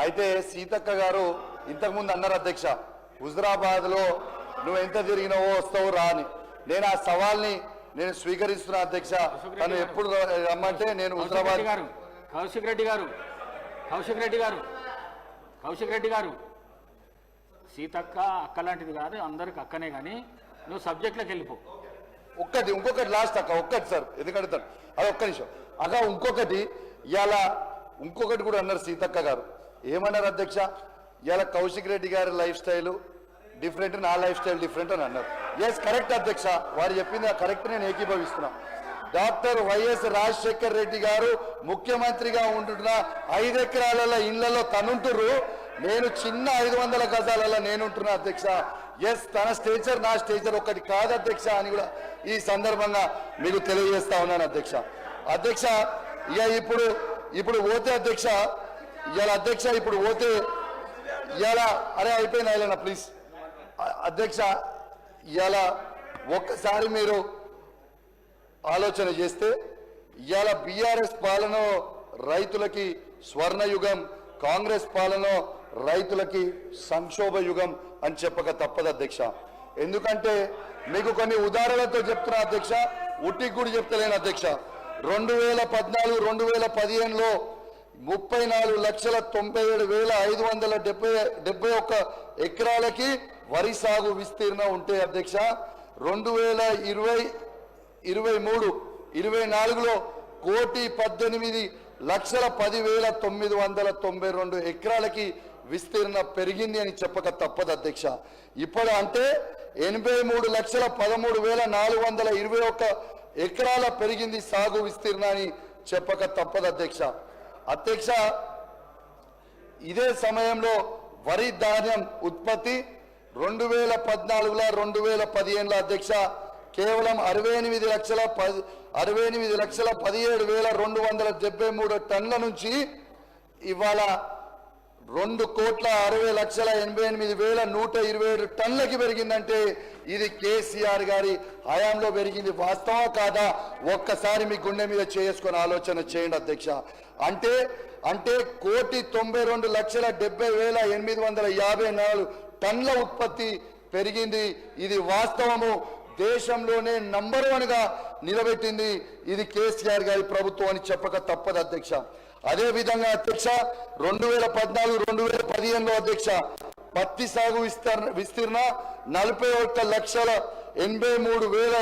అయితే సీతక్క గారు ఇంతకుముందు అన్నారు అధ్యక్ష, హుజరాబాద్లో నువ్వు ఎంత తిరిగినావో వస్తావు రా అని. నేను ఆ సవాల్ని నేను స్వీకరిస్తున్నా అధ్యక్ష. తను ఎప్పుడు రమ్మంటే నేను హుజరాబాద్. కౌశిక్ రెడ్డి గారు సీతక్క అక్క లాంటిది కాదు, అందరికి అక్కనే. కానీ నువ్వు సబ్జెక్ట్లోకి వెళ్ళిపో. ఇంకొకటి లాస్ట్ అక్క, ఒక్కటి సార్, ఎందుకంటే అది ఒక్క నిమిషం అక్క. ఇంకొకటి కూడా అన్నారు సీతక్క గారు. ఏమన్నారు అధ్యక్ష? ఇలా కౌశిక్ రెడ్డి గారి లైఫ్ స్టైల్ డిఫరెంట్, నా లైఫ్ స్టైల్ డిఫరెంట్ అని అన్నారు. ఎస్, కరెక్ట్ అధ్యక్ష, వారు చెప్పింది కరెక్ట్, నేను ఏకీభవిస్తున్నా. డాక్టర్ వైఎస్ రాజశేఖర్ రెడ్డి గారు ముఖ్యమంత్రిగా ఉంటున్న 5 ఎకరాల ఇళ్లలో తనుంటురు, నేను చిన్న 500 గజాలలో నేనుంటున్నా అధ్యక్ష. ఎస్, తన స్టేచర్ నా స్టేచర్ ఒకటి కాదు అధ్యక్ష అని కూడా ఈ సందర్భంగా మీకు తెలియజేస్తా ఉన్నాను అధ్యక్ష. అధ్యక్ష ఇక ఇప్పుడు పోతే అధ్యక్ష, ఇప్పుడు పోతే అరే అయిపోయింది అయినా ప్లీజ్ అధ్యక్ష. ఒక్కసారి మీరు ఆలోచన చేస్తే బీఆర్ఎస్ పాలన రైతులకి స్వర్ణయుగం, కాంగ్రెస్ పాలన రైతులకి సంక్షోభ యుగం అని చెప్పక తప్పదు అధ్యక్ష. ఎందుకంటే మీకు కొన్ని ఉదాహరణలతో చెప్తున్నా అధ్యక్ష, ఉట్టికి కూడా చెప్తలేను అధ్యక్ష. 2014-2015లో 34,97,571 ఎకరాలకి వరి సాగు విస్తీర్ణం ఉంటే అధ్యక్ష, 2023-24లో 1,18,10,992 ఎకరాలకి విస్తీర్ణ పెరిగింది అని చెప్పక తప్పదు అధ్యక్ష. ఇప్పుడు అంటే 83,13,421 ఎకరాల పెరిగింది సాగు విస్తీర్ణ అని చెప్పక తప్పదు అధ్యక్ష. అధ్యక్ష ఇదే సమయంలో వరి ధాన్యం ఉత్పత్తి 2014-2015 అధ్యక్ష కేవలం 68,17,273 టన్నుల నుంచి ఇవాళ 2,60,88,127 టన్నులకి పెరిగిందంటే ఇది కేసీఆర్ గారి హయాంలో పెరిగింది. వాస్తవం కాదా? ఒక్కసారి మీ గుండె మీద చేసుకొని ఆలోచన చేయండి అధ్యక్ష. అంటే 1,92,70,854 టన్నుల ఉత్పత్తి పెరిగింది. ఇది వాస్తవము. దేశంలోనే నంబర్ 1గా నిలబెట్టింది ఇది కేసీఆర్ గారి ప్రభుత్వం అని చెప్పక తప్పదు అధ్యక్ష. అదే విధంగా అధ్యక్ష 2014-2015లో అధ్యక్ష పత్తి సాగు విస్తీర్ణ 41,83,000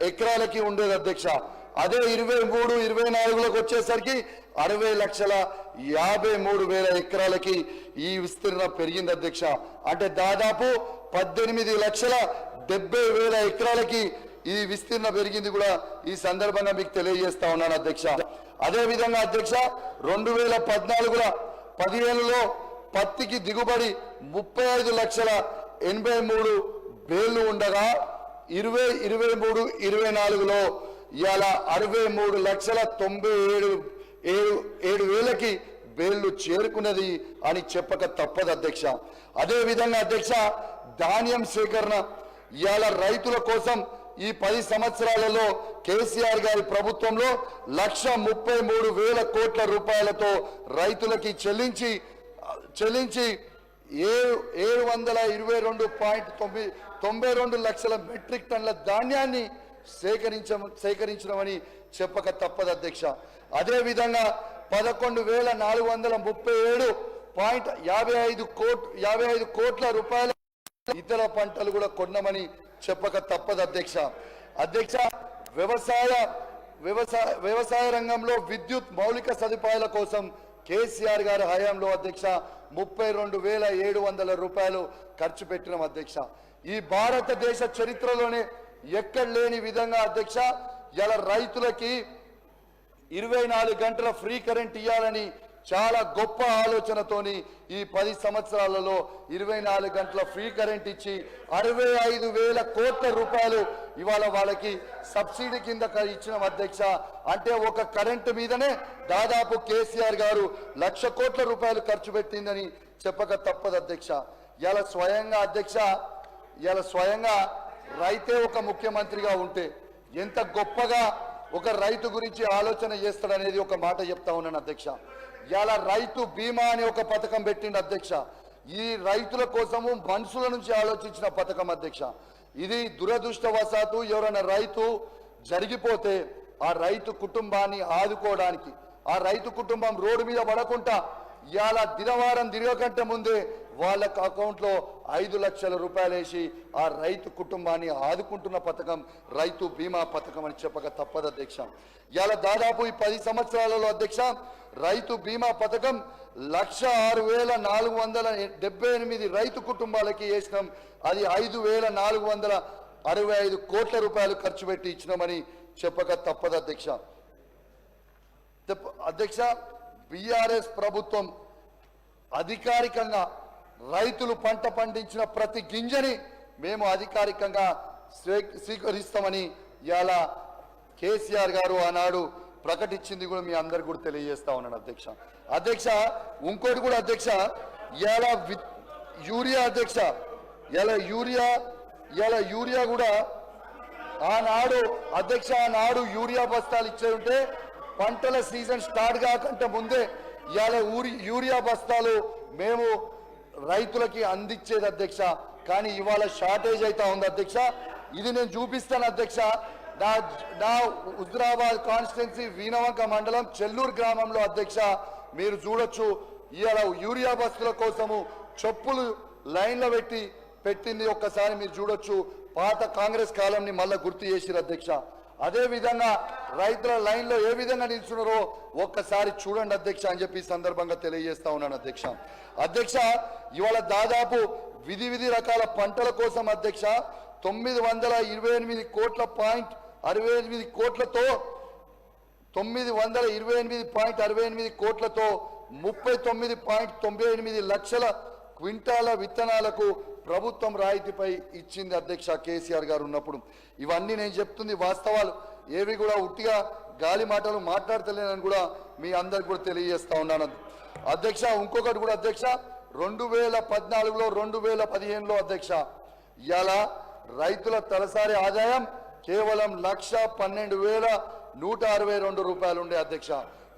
ఎకరాలకి ఉండేది అధ్యక్ష. అదే 23-24లోకి వచ్చేసరికి 60,53,000 ఎకరాలకి ఈ విస్తీర్ణ పెరిగింది అధ్యక్ష. అంటే దాదాపు 18,70,000 ఎకరాలకి ఈ విస్తీర్ణ పెరిగింది కూడా ఈ సందర్భంగా మీకు తెలియజేస్తా ఉన్నాను అధ్యక్ష. అదే విధంగా అధ్యక్ష 2014-15లో పత్తికి దిగుబడి 35,83,000 ఉండగా 2023-24లో ఇవాళ 63,97,000కి బేళ్లు చేరుకున్నది అని చెప్పక తప్పదు అధ్యక్ష. అదే విధంగా అధ్యక్ష ధాన్యం సేకరణ ఇవాళ రైతుల కోసం ఈ 10 సంవత్సరాలలో కేసీఆర్ గారి ప్రభుత్వంలో 1,33,000 కోట్ల రూపాయలతో రైతులకి చెల్లించి 722.92 లక్షల మెట్రిక్ టన్నుల ధాన్యాన్ని సేకరించమని చెప్పక తప్పదు అధ్యక్ష. అదే విధంగా 11,437.55 కోట్ల రూపాయల ఇతర పంటలు కూడా కొన్నమని చెప్పక తప్పదు అధ్యక్ష. వ్యవసాయ రంగంలో విద్యుత్ మౌలిక సదుపాయాల కోసం కేసీఆర్ గారి హయాంలో అధ్యక్ష 32,700 రూపాయలు ఖర్చు పెట్టినాం అధ్యక్ష. ఈ భారతదేశ చరిత్రలోనే ఎక్కడ లేని విధంగా అధ్యక్ష ఇలా రైతులకి 24 గంటల ఫ్రీ కరెంట్ ఇవ్వాలని చాలా గొప్ప ఆలోచనతోని ఈ 10 సంవత్సరాలలో 24 గంటల ఫ్రీ కరెంట్ ఇచ్చి 65,000 కోట్ల రూపాయలు ఇవాళ వాళ్ళకి సబ్సిడీ కింద ఇచ్చిన అధ్యక్ష. అంటే ఒక కరెంటు మీదనే దాదాపు కేసీఆర్ గారు 1,00,000 కోట్ల రూపాయలు ఖర్చు పెట్టిందని చెప్పక తప్పదు అధ్యక్ష. ఇలా స్వయంగా రైతే ఒక ముఖ్యమంత్రిగా ఉంటే ఎంత గొప్పగా ఒక రైతు గురించి ఆలోచన చేస్తాడనేది ఒక మాట చెప్తా ఉన్నాను అధ్యక్ష. ఇవాళ రైతు బీమా అనే ఒక పథకం పెట్టిండు అధ్యక్ష. ఈ రైతుల కోసము మనుషుల నుంచి ఆలోచించిన పథకం అధ్యక్ష. ఇది దురదృష్టవశాత్తు ఎవరైనా రైతు జరిగిపోతే ఆ రైతు కుటుంబాన్ని ఆదుకోవడానికి, ఆ రైతు కుటుంబం రోడ్డు మీద పడకుండా ఇవాళ దినవారం తిరగకంటే ముందే వాళ్ళకు అకౌంట్లో 5 లక్షల రూపాయలు వేసి ఆ రైతు కుటుంబాన్ని ఆదుకుంటున్న పథకం రైతు బీమా పథకం అని చెప్పక తప్పదు అధ్యక్ష. ఇవాళ దాదాపు ఈ 10 సంవత్సరాలలో అధ్యక్ష రైతు బీమా పథకం 1,6478 రైతు కుటుంబాలకి వేసినాం. అది 5,465 కోట్ల రూపాయలు ఖర్చు పెట్టి ఇచ్చినామని చెప్పక తప్పదు అధ్యక్ష. అధ్యక్ష, బీఆర్ఎస్ ప్రభుత్వం అధికారికంగా రైతులు పంట పండించిన ప్రతి గింజని మేము అధికారికంగా స్వీకరిస్తామని ఇవాళ కేసీఆర్ గారు ఆనాడు ప్రకటించింది కూడా మీ అందరికి కూడా తెలియజేస్తా ఉన్నాను అధ్యక్ష. అధ్యక్ష, ఇంకోటి కూడా అధ్యక్ష, ఇవాళ యూరియా అధ్యక్ష, ఇవాళ యూరియా కూడా ఆనాడు అధ్యక్ష, ఆనాడు యూరియా బస్తాలు ఇచ్చే ఉంటే పంటల సీజన్ స్టార్ట్ కాకంటే ముందే ఇవాళ యూరియా బస్తాలు మేము రైతులకి అందించేది అధ్యక్ష. కానీ ఇవాళ షార్టేజ్ అవుతా ఉంది అధ్యక్ష. ఇది నేను చూపిస్తాను అధ్యక్ష. నా హుజురాబాద్ కాన్స్టిట్యున్సీ వీణవంక మండలం చెల్లూరు గ్రామంలో అధ్యక్ష మీరు చూడొచ్చు, ఇవాళ యూరియా బస్తుల కోసము చెప్పులు లైన్లో పెట్టింది ఒక్కసారి మీరు చూడొచ్చు. పాత కాంగ్రెస్ కాలంని మళ్ళీ గుర్తు చేసిరు అధ్యక్ష. అదే విధంగా రైతుల లైన్లో ఏ విధంగా నిల్చున్నారో ఒక్కసారి చూడండి అధ్యక్ష అని చెప్పి సందర్భంగా తెలియజేస్తా ఉన్నాను అధ్యక్ష. అధ్యక్ష, ఇవాళ దాదాపు విధి రకాల పంటల కోసం అధ్యక్ష 928 కోట్ల పాయింట్ 68 కోట్లతో 928.68 కోట్లతో 39.98 లక్షల క్వింటాల విత్తనాలకు ప్రభుత్వం రాయితీపై ఇచ్చింది అధ్యక్ష కేసీఆర్ గారు ఉన్నప్పుడు. ఇవన్నీ నేను చెప్తుంది వాస్తవాలు, ఏవి కూడా ఉట్టిగా గాలి మాటలు మాట్లాడతలేనని కూడా మీ అందరికి కూడా తెలియజేస్తా ఉన్నాను అధ్యక్ష. ఇంకొకటి కూడా అధ్యక్ష, 2014లో 2015లో అధ్యక్ష ఇవాళ రైతుల తలసరి ఆదాయం కేవలం 1,12,162 రూపాయలు ఉండే అధ్యక్ష.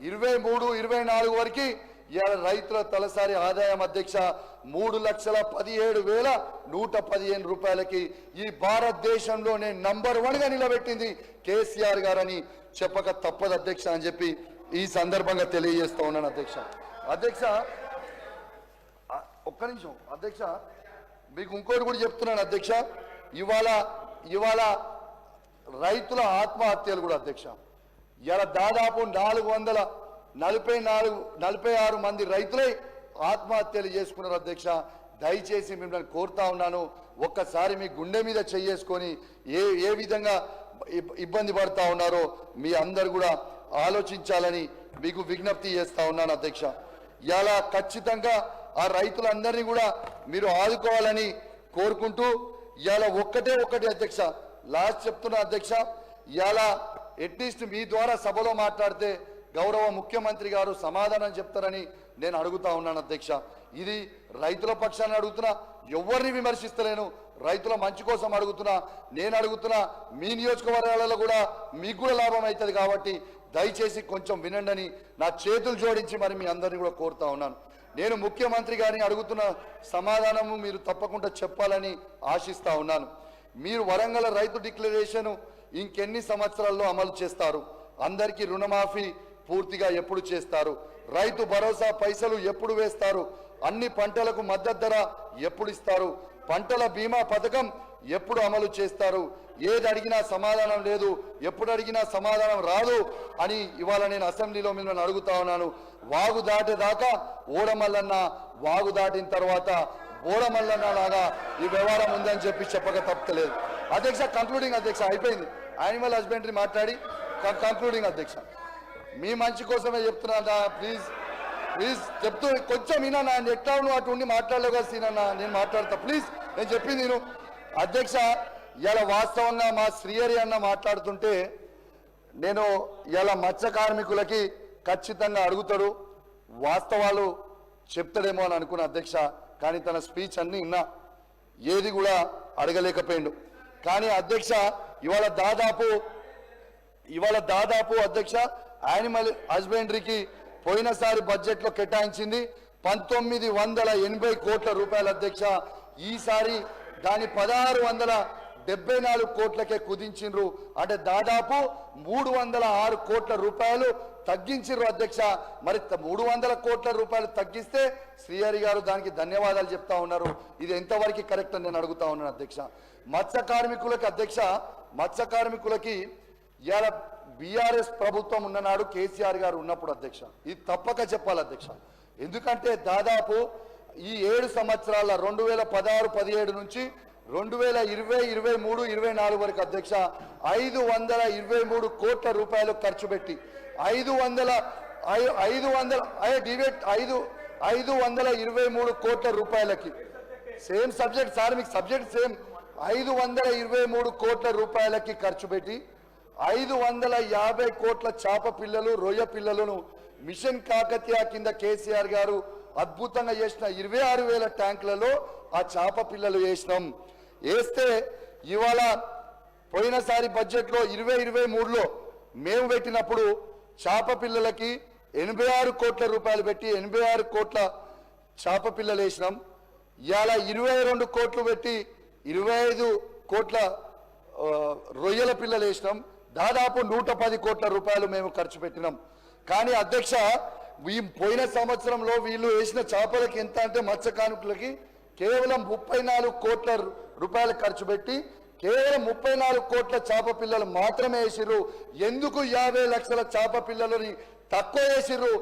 23-24 వరకు ఇవాళ రైతుల తలసరి ఆదాయం అధ్యక్ష 3,17,115 రూపాయలకి ఈ భారతదేశంలోనే నంబర్ 1గా నిలబెట్టింది కేసీఆర్ గారని చెప్పక తప్పదు అధ్యక్ష అని చెప్పి ఈ సందర్భంగా తెలియజేస్తా ఉన్నాను అధ్యక్ష. అధ్యక్ష, ఒక్క నిమిషం అధ్యక్ష, మీకు ఇంకోటి కూడా చెప్తున్నాను అధ్యక్ష. ఇవాళ రైతుల ఆత్మహత్యలు కూడా అధ్యక్ష, ఇవాళ దాదాపు 446 మంది రైతులై ఆత్మహత్యలు చేసుకున్నారు అధ్యక్ష. దయచేసి మిమ్మల్ని కోరుతా ఉన్నాను, ఒక్కసారి మీ గుండె మీద చేసుకొని ఏ విధంగా ఇబ్బంది పడతా ఉన్నారో మీ అందరు కూడా ఆలోచించాలని మీకు విజ్ఞప్తి చేస్తా ఉన్నాను అధ్యక్ష. ఇలా ఖచ్చితంగా ఆ రైతులందరినీ కూడా మీరు ఆదుకోవాలని కోరుకుంటూ ఇవాళ ఒకటి అధ్యక్ష, లాస్ట్ చెప్తున్నా అధ్యక్ష, ఇవాళ అట్లీస్ట్ మీ ద్వారా సభలో మాట్లాడితే గౌరవ ముఖ్యమంత్రి గారు సమాధానం చెప్తారని నేను అడుగుతా ఉన్నాను అధ్యక్ష. ఇది రైతుల పక్షాన్ని అడుగుతున్నా, ఎవరిని విమర్శిస్తలేను, రైతుల మంచి కోసం అడుగుతున్నా. నేను అడుగుతున్నా మీ నియోజకవర్గాలలో కూడా మీకు కూడా లాభం అవుతుంది కాబట్టి దయచేసి కొంచెం వినండి నా చేతులు జోడించి మరి మీ అందరినీ కూడా కోరుతా ఉన్నాను. నేను ముఖ్యమంత్రి గారిని అడుగుతున్న సమాధానము మీరు తప్పకుండా చెప్పాలని ఆశిస్తా ఉన్నాను. మీరు వరంగల్ రైతు డిక్లరేషన్ ఇంకెన్ని సంవత్సరాల్లో అమలు చేస్తారు? అందరికీ రుణమాఫీ పూర్తిగా ఎప్పుడు చేస్తారు? రైతు భరోసా పైసలు ఎప్పుడు వేస్తారు? అన్ని పంటలకు మద్దతు ధర ఎప్పుడు ఇస్తారు? పంటల బీమా పథకం ఎప్పుడు అమలు చేస్తారు? ఏది అడిగినా సమాధానం లేదు, ఎప్పుడు అడిగినా సమాధానం రాదు అని ఇవాళ నేను అసెంబ్లీలో మిమ్మల్ని అడుగుతా ఉన్నాను. వాగు దాటేదాకా ఓడమల్లన్న, వాగు దాటిన తర్వాత ఓడమల్లన్న లాగా ఈ వ్యవహారం ఉందని చెప్పక తప్పలేదు అధ్యక్ష. కంక్లూడింగ్ అధ్యక్ష, అయిపోయింది. యానిమల్ హస్బెండరీ మాట్లాడి కంక్లూడింగ్ అధ్యక్ష. మీ మంచి కోసమే చెప్తున్నా, ప్లీజ్ చెప్తూ కొంచెం వినా. ఎట్లా నువ్వు అటు ఉండి మాట్లాడలేవు కదా సీనన్నా, నేను మాట్లాడతా ప్లీజ్. నేను చెప్పింది నేను అధ్యక్ష. ఇలా వాస్తవంగా మా శ్రీహరి అన్న మాట్లాడుతుంటే నేను ఇలా మత్స్య కార్మికులకి ఖచ్చితంగా అడుగుతాడు, వాస్తవాలు చెప్తాడేమో అని అనుకున్న అధ్యక్ష. కానీ తన స్పీచ్ అన్ని విన్నా, ఏది కూడా అడగలేకపోయిండు. కానీ అధ్యక్ష ఇవాళ దాదాపు అధ్యక్ష యానిమల్ హస్బెండరీకి పోయినసారి బడ్జెట్లో కేటాయించింది 1980 కోట్ల రూపాయల అధ్యక్ష. ఈసారి దాని 1674 కోట్లకే కుదించిండ్రు. అంటే దాదాపు 306 కోట్ల రూపాయలు తగ్గించారు అధ్యక్ష. మరి 300 కోట్ల రూపాయలు తగ్గిస్తే శ్రీహరి గారు దానికి ధన్యవాదాలు చెప్తా ఉన్నారు. ఇది ఎంతవరకు కరెక్ట్ అని నేను అడుగుతా ఉన్నాను అధ్యక్ష. మత్స్య కార్మికులకి అధ్యక్ష, మత్స్య కార్మికులకి ఇవాళ బీఆర్ఎస్ ప్రభుత్వం ఉన్ననాడు కేసీఆర్ గారు ఉన్నప్పుడు అధ్యక్ష ఇది తప్పక చెప్పాలి అధ్యక్ష. ఎందుకంటే దాదాపు ఈ 7 సంవత్సరాల 2016-17 నుంచి 2020-23-24 వరకు అధ్యక్ష 523 కోట్ల రూపాయలు ఖర్చు పెట్టి 523 కోట్ల రూపాయలకి సేమ్ సబ్జెక్ట్ సార్, మీకు సబ్జెక్ట్ సేమ్. 523 కోట్ల రూపాయలకి ఖర్చు పెట్టి 550 కోట్ల చేప పిల్లలు, రొయ్య పిల్లలను మిషన్ కాకతీయ కింద కేసీఆర్ గారు అద్భుతంగా చేసిన 26,000 ట్యాంకులలో ఆ చేప పిల్లలు వేస్తే ఇవాళ పోయినసారి బడ్జెట్లో 2023లో మేము పెట్టినప్పుడు చేప పిల్లలకి 86 కోట్ల రూపాయలు పెట్టి 86 కోట్ల చేప పిల్లలు వేసినాం. ఇవాళ 22 కోట్లు పెట్టి 25 కోట్ల రొయ్యల పిల్లలు వేసినాం. దాదాపు 110 కోట్ల రూపాయలు మేము ఖర్చు పెట్టినాం. కానీ అధ్యక్ష ఈ పోయిన సంవత్సరంలో వీళ్ళు వేసిన చేపలకి ఎంత అంటే మత్స్య కార్మికులకి కేవలం 34 కోట్ల రూపాయలు ఖర్చు పెట్టి కేవలం 34 కోట్ల చేప పిల్లలు మాత్రమే వేసిర్రు. ఎందుకు 50 లక్షల చేప పిల్లలని తక్కువ వేసిర్రు,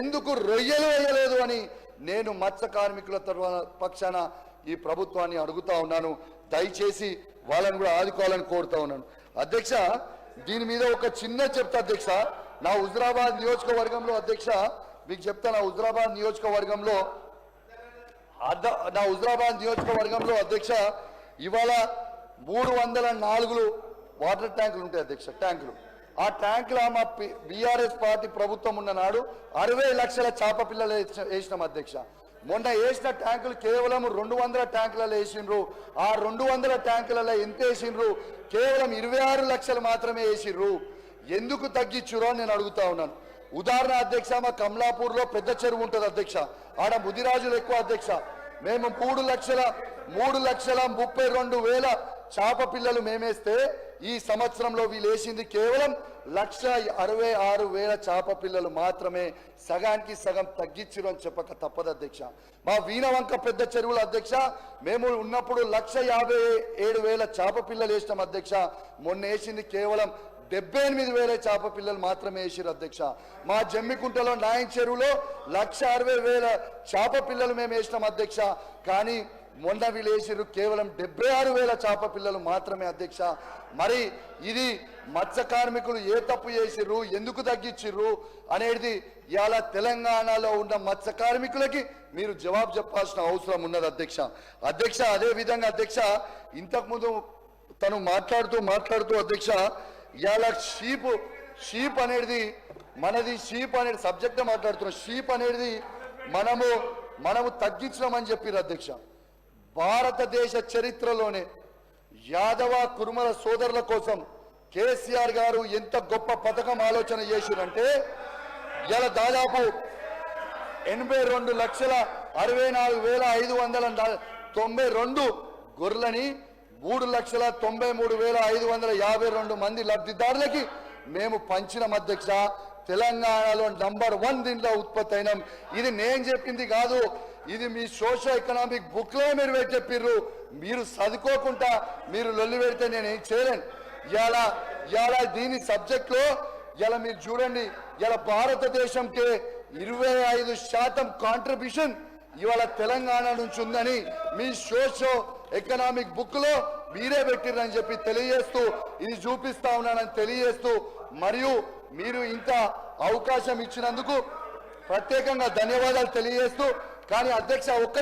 ఎందుకు రొయ్యలు వేయలేదు అని నేను మత్స్య కార్మికుల పక్షాన ఈ ప్రభుత్వాన్ని అడుగుతా ఉన్నాను. దయచేసి వాళ్ళని కూడా ఆదుకోవాలని కోరుతా ఉన్నాను అధ్యక్ష. దీని మీద ఒక చిన్న చెప్తా అధ్యక్ష. నా హుజరాబాద్ నియోజకవర్గంలో అధ్యక్ష మీకు చెప్తా, నా హుజరాబాద్ నియోజకవర్గంలో అధ్యక్ష ఇవాళ 304 వాటర్ ట్యాంకులు ఉంటాయి అధ్యక్ష. ట్యాంకులు ఆ ట్యాంకుల మా బీఆర్ఎస్ పార్టీ ప్రభుత్వం ఉన్న నాడు 60 లక్షల చేప పిల్లలు వేసినాం అధ్యక్ష. మొన్న వేసిన ట్యాంకులు కేవలం 200 ట్యాంకులలో వేసిండ్రు. ఆ 200 ట్యాంకులలో ఎంత వేసిండ్రు? కేవలం 26 లక్షలు మాత్రమే వేసిండ్రు. ఎందుకు తగ్గించురో నేను అడుగుతా ఉన్నాను. ఉదాహరణ అధ్యక్ష, మా కమలాపూర్లో పెద్ద చెరువు ఉంటుంది అధ్యక్ష. ఆడ ముదిరాజులు ఎక్కువ అధ్యక్ష. మేము 3,32,000 చేప పిల్లలు మేమేస్తే ఈ సంవత్సరంలో వీళ్ళు వేసింది కేవలం 1,66,000 చేప పిల్లలు మాత్రమే. సగానికి సగం తగ్గించరు అని చెప్పక తప్పదు అధ్యక్ష. మా వీణవంక పెద్ద చెరువుల అధ్యక్ష మేము ఉన్నప్పుడు 1,57,000 చేప పిల్లలు వేసినాం అధ్యక్ష. మొన్న వేసింది కేవలం 78,000 చేప పిల్లలు మాత్రమే వేసారు అధ్యక్ష. మా జమ్మికుంటలో నాయన్ చెరువులో 1,60,000 చేప పిల్లలు మేము వేసినాం అధ్యక్ష. కానీ మొన్న వీళ్ళు వేసారు కేవలం 76,000 చేప పిల్లలు మాత్రమే అధ్యక్ష. మరి ఇది మత్స్య కార్మికులు ఏ తప్పు చేసిర్రు, ఎందుకు తగ్గించిర్రు అనేది ఇవాళ తెలంగాణలో ఉన్న మత్స్య కార్మికులకి మీరు జవాబు చెప్పాల్సిన అవసరం ఉన్నది అధ్యక్ష. అదే విధంగా అధ్యక్ష ఇంతకుముందు తను మాట్లాడుతూ అధ్యక్ష ఇవాళ షీప్ అనేది మనది, షీప్ అనేది సబ్జెక్ట్ మాట్లాడుతున్నాం. షీప్ అనేది మనము తగ్గించినామని చెప్పారు అధ్యక్ష. భారతదేశ చరిత్రలోనే యాదవ కురుమల సోదరుల కోసం కేసీఆర్ గారు ఎంత గొప్ప పథకం ఆలోచన చేసిరంటే ఇలా దాదాపు 82,64,592 గొర్రెలని 3,93,552 మంది లబ్ధిదారులకి మేము పంచినాం అధ్యక్ష. తెలంగాణలో #1 దీంట్లో ఉత్పత్తి అయినాం. ఇది నేను చెప్పింది కాదు, ఇది మీ సోషో ఎకనామిక్ బుక్లో మీరు చెప్పిర్రు. మీరు చదువుకోకుండా మీరు లొల్లి పెడితే నేను ఏం చేయలేను. ఇవాళ దీని సబ్జెక్ట్లో ఇలా మీరు చూడండి, ఇలా భారతదేశంకే 25% కాంట్రిబ్యూషన్ ఇవాళ తెలంగాణ నుంచి ఉందని మీ సోషో ఎకనామిక్ బుక్లో మీరే పెట్టిర్రని చెప్పి తెలియజేస్తూ ఇది చూపిస్తా ఉన్నానని తెలియజేస్తూ మరియు మీరు ఇంత అవకాశం ఇచ్చినందుకు ప్రత్యేకంగా ధన్యవాదాలు తెలియజేస్తూ. కానీ అధ్యక్ష ఒక్క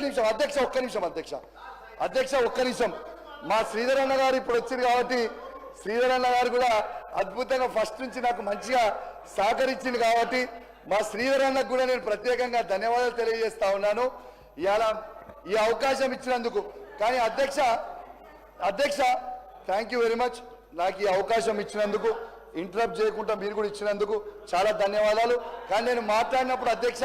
నిమిషం మా శ్రీధర్ అన్న గారు ఇప్పుడు వచ్చారు కాబట్టి శ్రీధర్ అన్న గారు కూడా అద్భుతంగా ఫస్ట్ నుంచి నాకు మంచిగా సహకరించింది కాబట్టి మా శ్రీధర్ అన్నకు కూడా నేను ప్రత్యేకంగా ధన్యవాదాలు తెలియజేస్తా ఉన్నాను ఇవాళ ఈ అవకాశం ఇచ్చినందుకు. కానీ అధ్యక్ష థ్యాంక్ యూ వెరీ మచ్ నాకు ఈ అవకాశం ఇచ్చినందుకు. ఇంటరప్ట్ చేయకుండా మీరు కూడా ఇచ్చినందుకు చాలా ధన్యవాదాలు. కానీ నేను మాట్లాడినప్పుడు అధ్యక్ష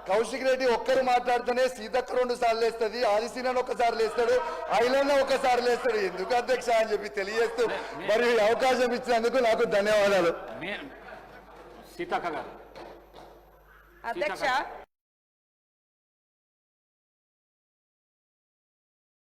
కౌశిక్ రెడ్డి ఒక్కరు మాట్లాడితేనే సీతక్క 2 సార్లు లేస్తుంది, ఆదిశీనన్ ఒకసారి లేస్తాడు, ఐలన్న ఒకసారి లేస్తాడు. ఎందుకు అధ్యక్ష అని చెప్పి తెలియజేస్తూ మరి ఈ అవకాశం ఇచ్చినందుకు నాకు ధన్యవాదాలు. సీతక్క గారు అధ్యక్ష